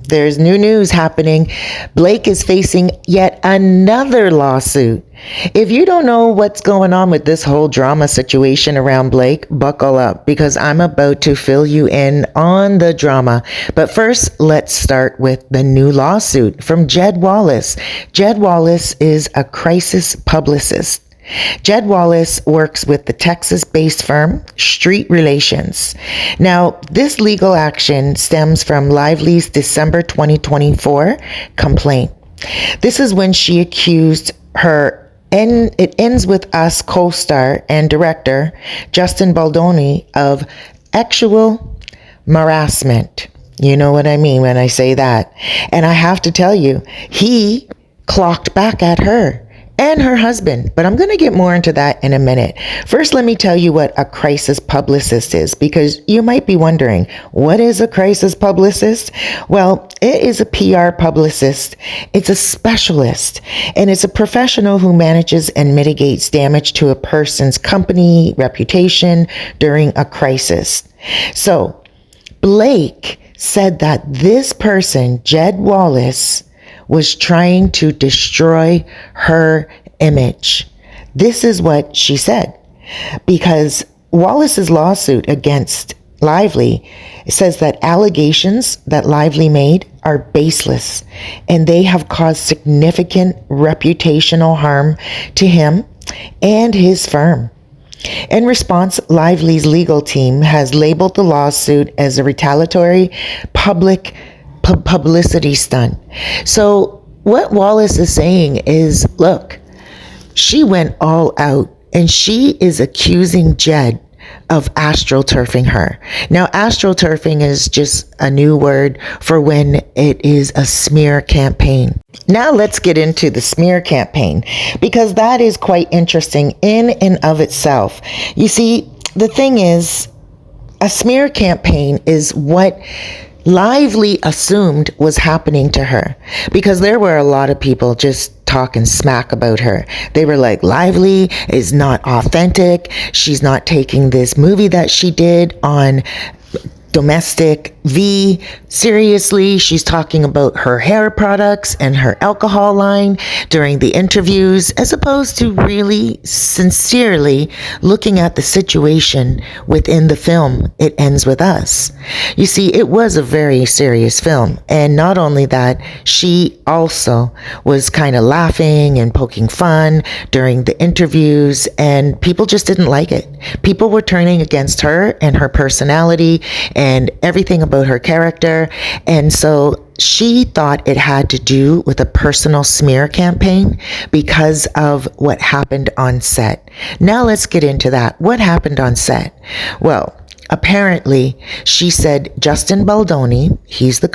there's new news happening. Blake is facing yet another lawsuit. If you don't know what's going on with this whole drama situation around Blake, buckle up because I'm about to fill you in on the drama. But first, let's start with the new lawsuit from Jed Wallace. Jed Wallace is a crisis publicist. Jed Wallace works with the Texas-based firm Street Relations. Now, this legal action stems from Lively's December 2024 complaint. This is when she accused her It Ends With Us co-star and director Justin Baldoni of actual harassment. You know what I mean when I say that. And I have to tell you, he clocked back at her and her husband, but I'm going to get more into that in a minute. First, let me tell you what a crisis publicist is, because you might be wondering, what is a crisis publicist? Well, it is a PR publicist. It's a specialist, and it's a professional who manages and mitigates damage to a person's company reputation during a crisis. So, Blake said that this person, Jed Wallace, was trying to destroy her image. This is what she said, because Wallace's lawsuit against Lively says that allegations that Lively made are baseless and they have caused significant reputational harm to him and his firm. In response, Lively's legal team has labeled the lawsuit as a retaliatory publicity stunt. So what Wallace is saying is, look, she went all out and she is accusing Jed of astroturfing her. Now, astroturfing is just a new word for when it is a smear campaign. Now let's get into the smear campaign, because that is quite interesting in and of itself. You see, the thing is, a smear campaign is what Lively assumed was happening to her, because there were a lot of people just talking smack about her. They were like, Lively is not authentic. She's not taking this movie that she did on Domestic V seriously. She's talking about her hair products and her alcohol line during the interviews, as opposed to really sincerely looking at the situation within the film It Ends With Us. You see, it was a very serious film, and not only that, she also was kind of laughing and poking fun during the interviews, and people just didn't like it. People were turning against her and her personality and everything about her character. And so she thought it had to do with a personal smear campaign because of what happened on set. Now let's get into that. What happened on set? Well, apparently she said Justin Baldoni, he's the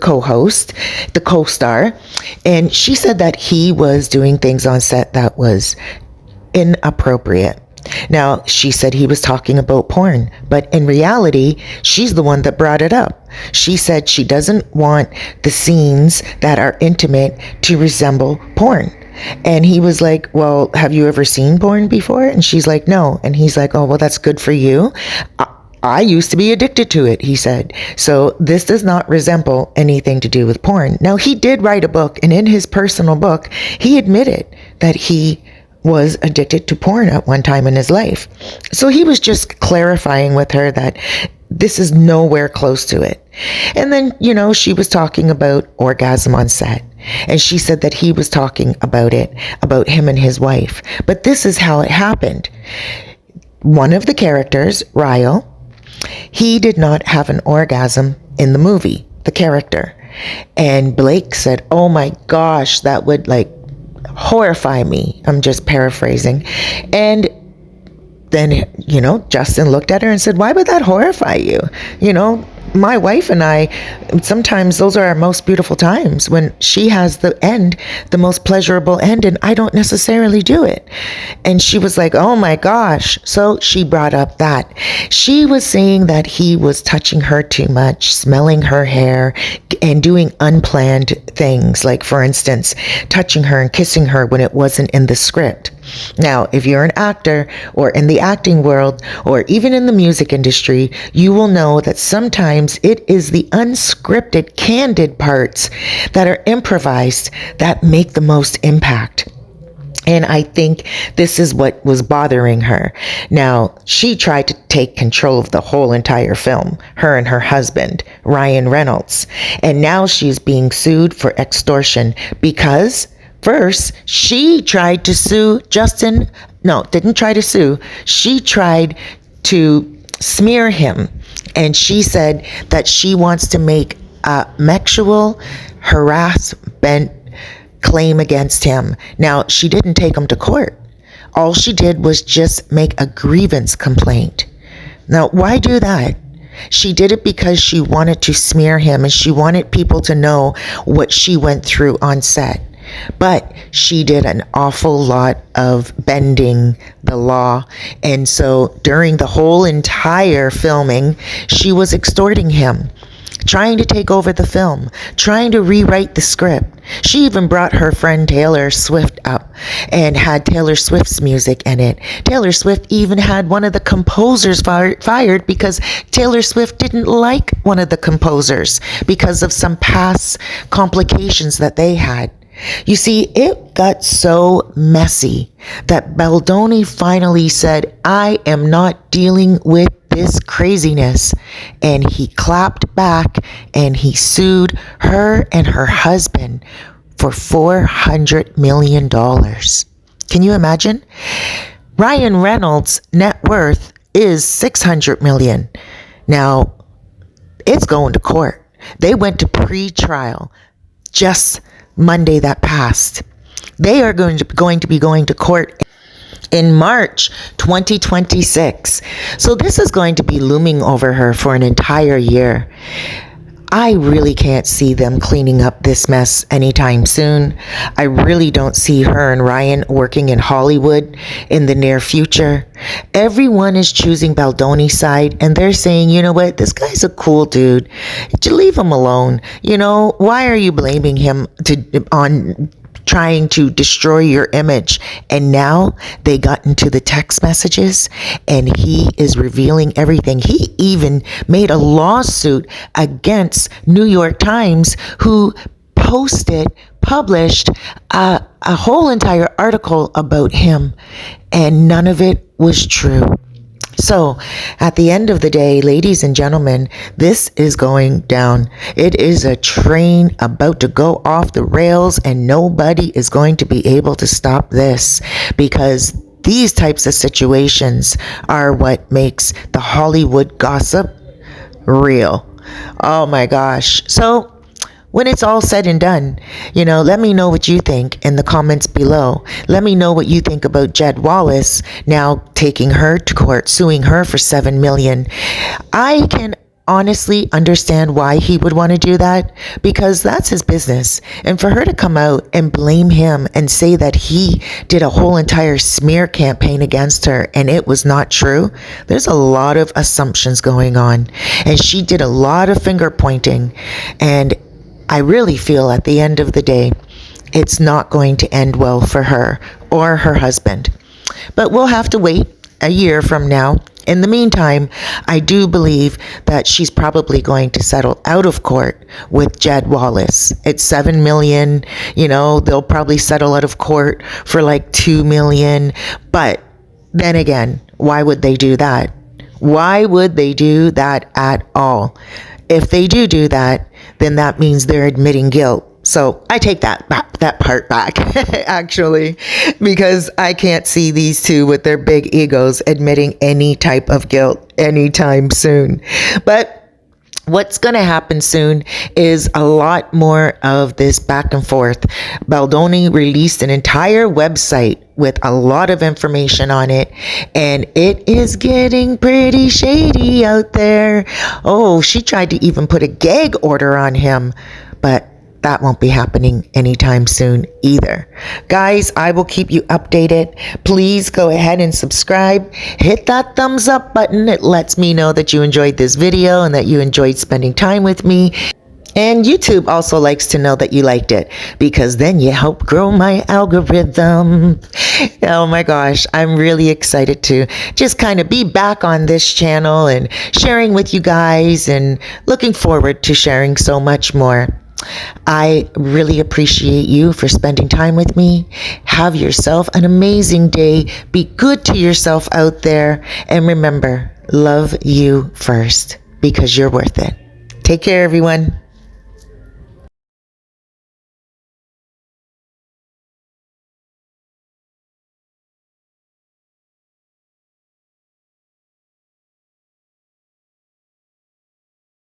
co-host, the co-star, and she said that he was doing things on set that was inappropriate. Now, she said he was talking about porn, but in reality, she's the one that brought it up. She said she doesn't want the scenes that are intimate to resemble porn. And he was like, well, have you ever seen porn before? And she's like, no. And he's like, oh, well, that's good for you. I used to be addicted to it, he said. So this does not resemble anything to do with porn. Now, he did write a book, and in his personal book, he admitted that he was addicted to porn at one time in his life. So he was just clarifying with her that this is nowhere close to it. And then, she was talking about orgasm on set. And she said that he was talking about it, about him and his wife. But this is how it happened. One of the characters, Ryle, he did not have an orgasm in the movie, the character. And Blake said, oh my gosh, that would horrify me. I'm just paraphrasing. And then, Justin looked at her and said, why would that horrify you? My wife and I, sometimes those are our most beautiful times, when she has the most pleasurable end, and I don't necessarily do it. And she was like, oh my gosh. So she brought up that. She was saying that he was touching her too much, smelling her hair, and doing unplanned things, like, for instance, touching her and kissing her when it wasn't in the script. Now, if you're an actor or in the acting world or even in the music industry, you will know that sometimes it is the unscripted, candid parts that are improvised that make the most impact. And I think this is what was bothering her. Now, she tried to take control of the whole entire film, her and her husband, Ryan Reynolds. And now she's being sued for extortion because first she tried to sue Justin. No, didn't try to sue. She tried to smear him. And she said that she wants to make a sexual harassment claim against him. Now, she didn't take him to court. All she did was just make a grievance complaint. Now, why do that? She did it because she wanted to smear him and she wanted people to know what she went through on set. But she did an awful lot of bending the law. And so during the whole entire filming, she was extorting him, trying to take over the film, trying to rewrite the script. She even brought her friend Taylor Swift up and had Taylor Swift's music in it. Taylor Swift even had one of the composers fired because Taylor Swift didn't like one of the composers because of some past complications that they had. You see, it got so messy that Baldoni finally said, I am not dealing with this craziness. And he clapped back and he sued her and her husband for $400 million. Can you imagine? Ryan Reynolds' net worth is $600 million. Now, it's going to court. They went to pre-trial just Monday that passed. They are going to be going to court in March 2026. So this is going to be looming over her for an entire year. I really can't see them cleaning up this mess anytime soon. I really don't see her and Ryan working in Hollywood in the near future. Everyone is choosing Baldoni's side and they're saying, you know what, this guy's a cool dude. You leave him alone. You know, why are you blaming him on trying to destroy your image? And now they got into the text messages and he is revealing everything. He even made a lawsuit against New York Times, who published a whole entire article about him, and none of it was true. So at the end of the day, ladies and gentlemen, this is going down. It is a train about to go off the rails and nobody is going to be able to stop this, because these types of situations are what makes the Hollywood gossip real. Oh my gosh. So when it's all said and done, you know, let me know what you think in the comments below. Let me know what you think about Jed Wallace now taking her to court, suing her for $7 million. I can honestly understand why he would want to do that, because that's his business. And for her to come out and blame him and say that he did a whole entire smear campaign against her and it was not true, there's a lot of assumptions going on. And she did a lot of finger pointing, and I really feel at the end of the day, it's not going to end well for her or her husband. But we'll have to wait a year from now. In the meantime, I do believe that she's probably going to settle out of court with Jed Wallace. It's $7 million. You know, they'll probably settle out of court for like $2 million. But then again, why would they do that? Why would they do that at all? If they do that, then that means they're admitting guilt. So I take that part back, actually, because I can't see these two with their big egos admitting any type of guilt anytime soon. But what's going to happen soon is a lot more of this back and forth. Baldoni released an entire website with a lot of information on it, and it is getting pretty shady out there. Oh, she tried to even put a gag order on him, but that won't be happening anytime soon either. Guys, I will keep you updated. Please go ahead and subscribe. Hit that thumbs up button. It lets me know that you enjoyed this video and that you enjoyed spending time with me. And YouTube also likes to know that you liked it, because then you help grow my algorithm. Oh my gosh, I'm really excited to just kind of be back on this channel and sharing with you guys, and looking forward to sharing so much more. I really appreciate you for spending time with me. Have yourself an amazing day. Be good to yourself out there. And remember, love you first, because you're worth it. Take care, everyone.